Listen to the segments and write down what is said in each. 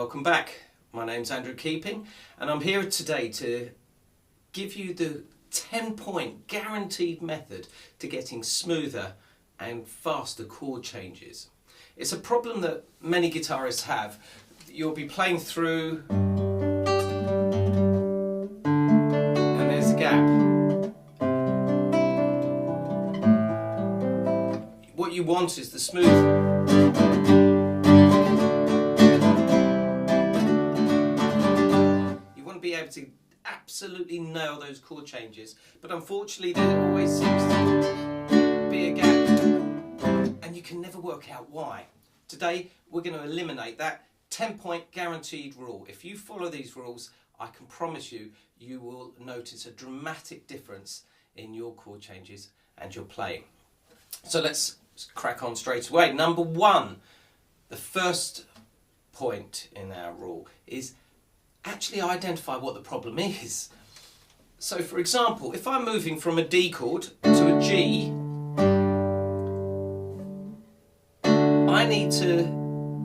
welcome back. My name's Andrew Keeping and I'm here today to give you the 10-point guaranteed method to getting smoother and faster chord changes. It's a problem that many guitarists have. You'll be playing through and there's a gap. What you want is the smooth. Be able to absolutely nail those chord changes, but unfortunately there always seems to be a gap and you can never work out why. Today we're going to eliminate that 10-point guaranteed rule. If you follow these rules, I can promise you, you will notice a dramatic difference in your chord changes and your playing. So let's crack on straight away. Number one, the first point in our rule is actually identify what the problem is. So for example, if I'm moving from a D chord to a G, I need to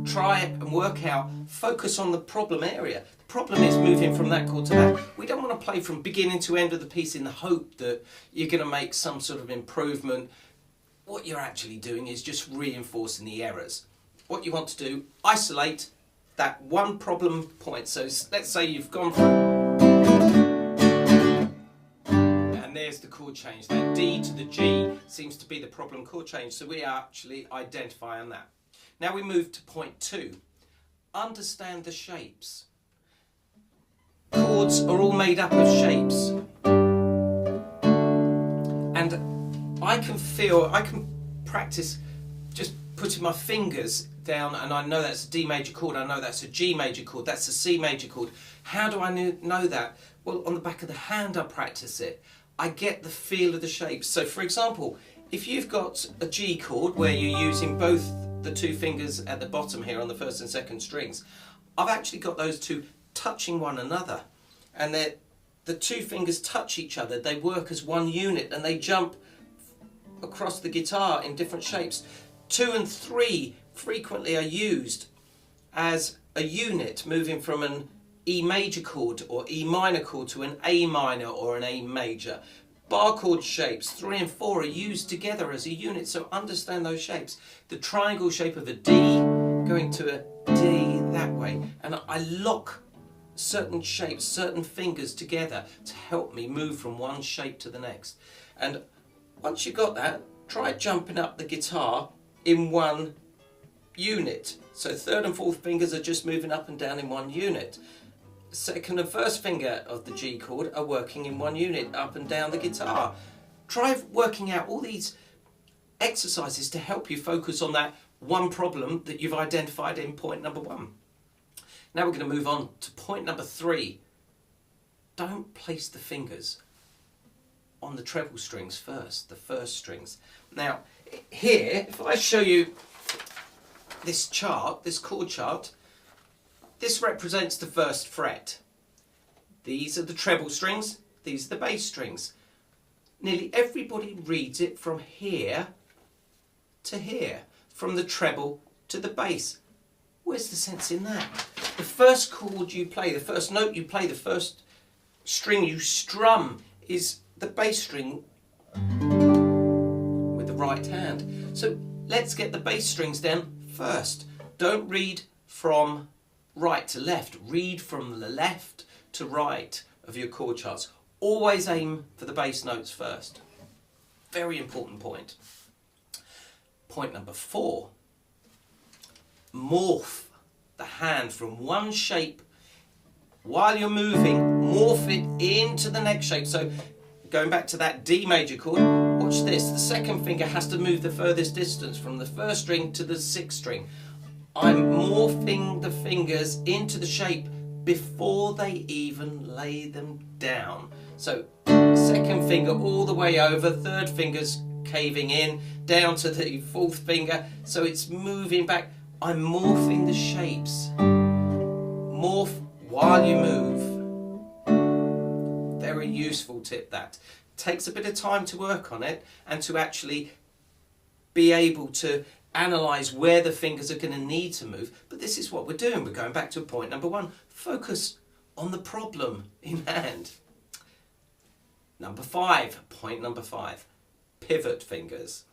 try and work out, focus on the problem area. The problem is moving from that chord to that. We don't want to play from beginning to end of the piece in the hope that you're going to make some sort of improvement. What you're actually doing is just reinforcing the errors. What you want to do, isolate that one problem point. So let's say you've gone from, and there's the chord change. That D to the G seems to be the problem chord change. So we actually identify on that. Now we move to point two. Understand the shapes. Chords are all made up of shapes. And I can practice just putting my fingers down and I know that's a D major chord, I know that's a G major chord, that's a C major chord. How do I know that? Well, on the back of the hand I practice it. I get the feel of the shapes. So for example, if you've got a G chord where you're using both the two fingers at the bottom here on the first and second strings, I've actually got those two touching one another, and the two fingers touch each other, they work as one unit and they jump across the guitar in different shapes. 2 and 3 frequently are used as a unit, moving from an E major chord or E minor chord to an A minor or an A major. Bar chord shapes 3 and 4 are used together as a unit, so understand those shapes. The triangle shape of a D going to a D that way, and I lock certain shapes, certain fingers together to help me move from one shape to the next. And once you've got that, try jumping up the guitar in one unit. So third and fourth fingers are just moving up and down in one unit. Second and first finger of the G chord are working in one unit up and down the guitar. Try working out all these exercises to help you focus on that one problem that you've identified in point number one. Now we're going to move on to point number 3. Don't place the fingers on the treble strings first, the first strings. Now here, if I show you this chart, this chord chart, this represents the first fret. These are the treble strings, these are the bass strings. Nearly everybody reads it from here to here, from the treble to the bass. Where's the sense in that? The first chord you play, the first note you play, the first string you strum is the bass string with the right hand. So let's get the bass strings down first. Don't read from right to left, read from the left to right of your chord charts. Always aim for the bass notes first. Very important point. Point number 4. Morph the hand from one shape while you're moving, morph it into the next shape. So going back to that D major chord, watch this. The second finger has to move the furthest distance from the first string to the 6th string. I'm morphing the fingers into the shape before they even lay them down. So second finger all the way over, third finger's caving in, down to the 4th finger, so it's moving back. I'm morphing the shapes. Morph while you move. Very useful tip that. Takes a bit of time to work on it and to actually be able to analyse where the fingers are going to need to move, but this is what we're doing. We're going back to point number 1. Focus on the problem in hand. Number 5, point number 5, pivot fingers.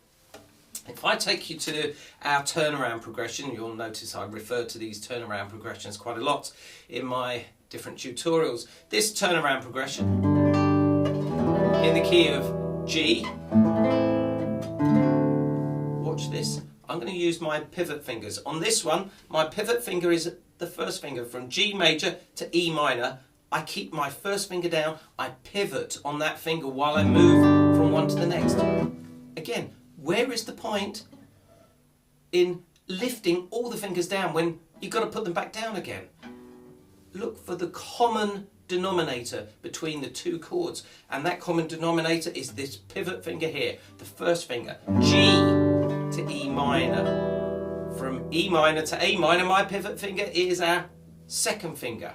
If I take you to our turnaround progression, you'll notice I refer to these turnaround progressions quite a lot in my different tutorials. This turnaround progression in the key of G, watch this, I'm going to use my pivot fingers. On this one, my pivot finger is the first finger from G major to E minor. I keep my first finger down, I pivot on that finger while I move from one to the next. Again, where is the point in lifting all the fingers down when you've got to put them back down again? Look for the common denominator between the two chords, and that common denominator is this pivot finger here, the first finger, G to E minor. From E minor to A minor, my pivot finger is our second finger.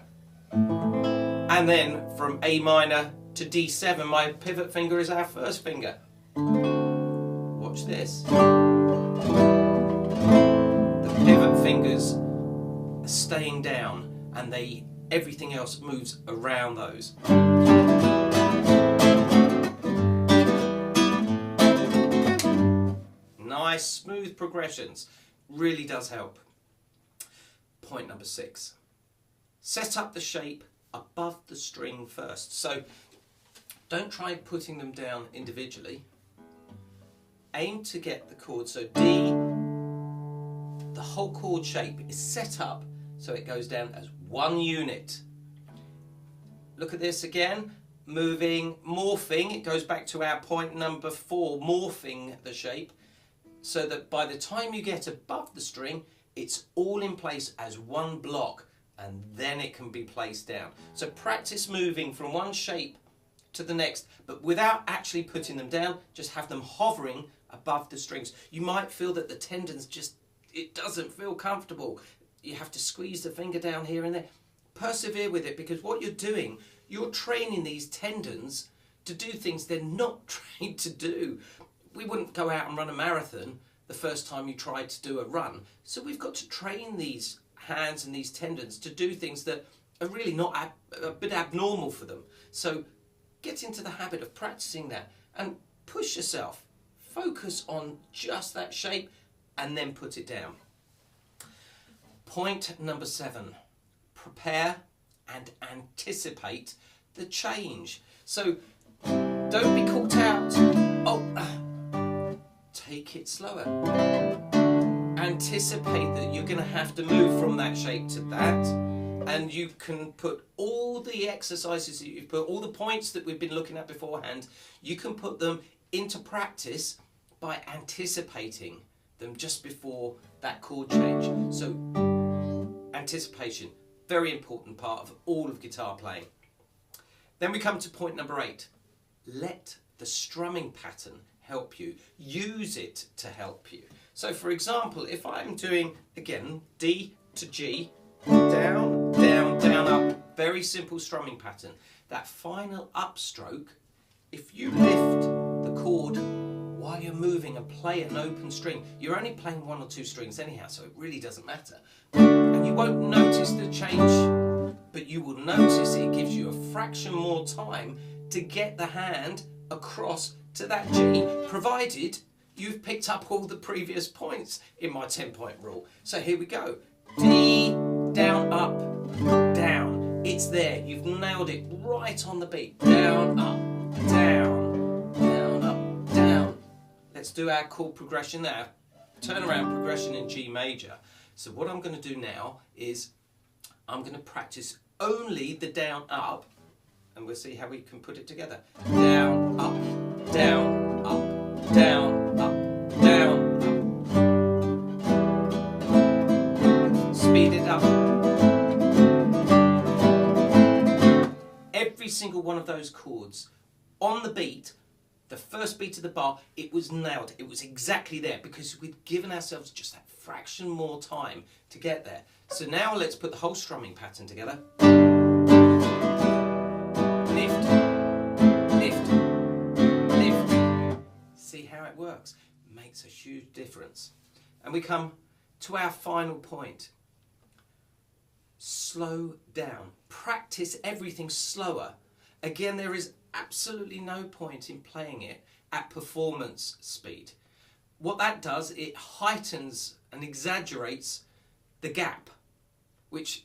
And then from A minor to D7, my pivot finger is our first finger. Watch this. The pivot fingers are staying down, and everything else moves around those. Nice smooth progressions. Really does help. Point number 6. Set up the shape above the string first. So don't try putting them down individually. Aim to get the chord, so D, the whole chord shape is set up so it goes down as one unit. Look at this again, morphing, it goes back to our point number 4, morphing the shape, so that by the time you get above the string, it's all in place as one block, and then it can be placed down. So practice moving from one shape to the next, but without actually putting them down, just have them hovering above the strings. You might feel that the tendons it doesn't feel comfortable. You have to squeeze the finger down here and there. Persevere with it, because what you're doing, you're training these tendons to do things they're not trained to do. We wouldn't go out and run a marathon the first time you tried to do a run. So we've got to train these hands and these tendons to do things that are really not a bit abnormal for them. So get into the habit of practicing that and push yourself. Focus on just that shape and then put it down. Point number 7. Prepare and anticipate the change. So don't be caught out. Take it slower. Anticipate that you're going to have to move from that shape to that, and you can put all the exercises that you've put, all the points that we've been looking at beforehand, you can put them into practice by anticipating them just before that chord change. So anticipation, very important part of all of guitar playing. Then we come to point number 8. Let the strumming pattern help you. Use it to help you. So for example, if I'm doing, again, D to G, down, down, down, up, very simple strumming pattern. That final upstroke, if you lift the chord while you're moving and play an open string, you're only playing 1 or 2 strings anyhow, so it really doesn't matter. And you won't notice the change, but you will notice it gives you a fraction more time to get the hand across to that G, provided you've picked up all the previous points in my 10-point rule. So here we go. D, down, up, down. It's there. You've nailed it right on the beat. Down, up, down, down, up, down. Let's do our chord progression now. Turnaround progression in G major. So what I'm going to do now is I'm going to practice only the down, up, and we'll see how we can put it together. Down, up, down, up, down, up, down, up. Speed it up. Every single one of those chords on the beat, the first beat of the bar, it was nailed. It was exactly there because we'd given ourselves just that fraction more time to get there. So now let's put the whole strumming pattern together. Lift, lift, lift. See how it works? Makes a huge difference. And we come to our final point. Slow down. Practice everything slower. Again, there is absolutely no point in playing it at performance speed. What that does, it heightens and exaggerates the gap, which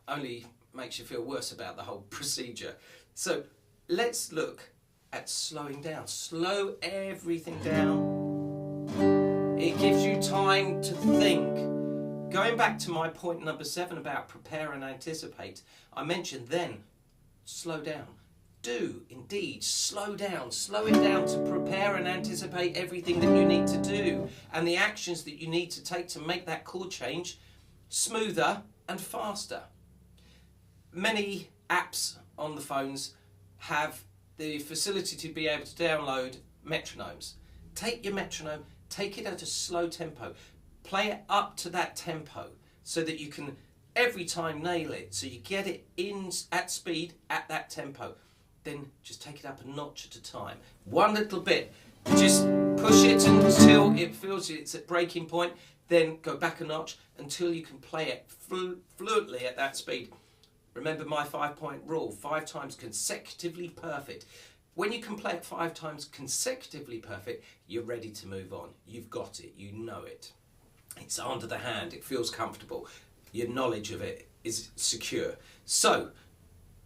only makes you feel worse about the whole procedure. So let's look at slowing down. Slow everything down. It gives you time to think. Going back to my point number 7 about prepare and anticipate, I mentioned then, slow down. Do indeed slow down. Slow it down to prepare and anticipate everything that you need to do and the actions that you need to take to make that chord change smoother and faster. Many apps on the phones have the facility to be able to download metronomes. Take your metronome, take it at a slow tempo, play it up to that tempo so that you can every time nail it, so you get it in at speed at that tempo. Then just take it up a notch at a time. One little bit, just push it until it feels it's at breaking point, then go back a notch until you can play it fluently at that speed. Remember my 5-point rule, 5 times consecutively perfect. When you can play it 5 times consecutively perfect, you're ready to move on. You've got it, you know it. It's under the hand, it feels comfortable. Your knowledge of it is secure. So,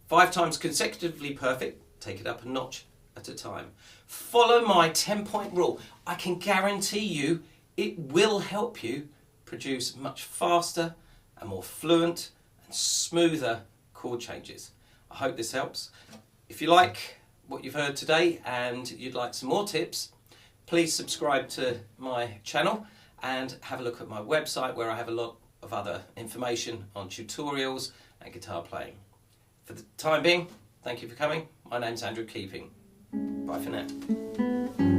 5 times consecutively perfect, take it up a notch at a time. Follow my 10-point rule. I can guarantee you it will help you produce much faster and more fluent and smoother chord changes. I hope this helps. If you like what you've heard today and you'd like some more tips, please subscribe to my channel and have a look at my website where I have a lot of other information on tutorials and guitar playing. For the time being, thank you for coming. My name's Andrew Keeping. Bye for now.